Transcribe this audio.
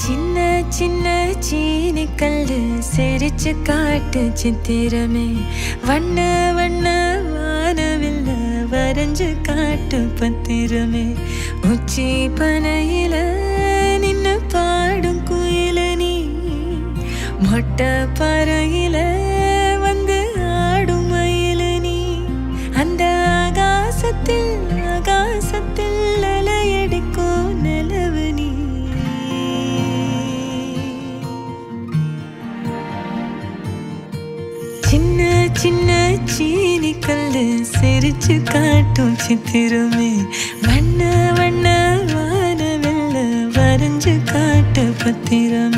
சின்ன சின்ன சீனி கல்லு சிரிச்சு காட்டு சித்திரமே வண்ண வண்ண வானவில்ல வரைஞ்சு காட்டு பத்திரமே உச்சி பனையில நின்னு பாடும் குயில நீ மொட்டை பறையில வந்து ஆடும் மயில நீ அந்த ஆகாசத்தில் ஆகாசத்தில் அலையடிக்கும் நிலவு நீ சின்ன சின்ன சீனி கல்லு சிரிச்சு காட்டும் சித்திரமே வண்ண வண்ண வானவெல்ல வரைஞ்சு காட்டு பத்திரமே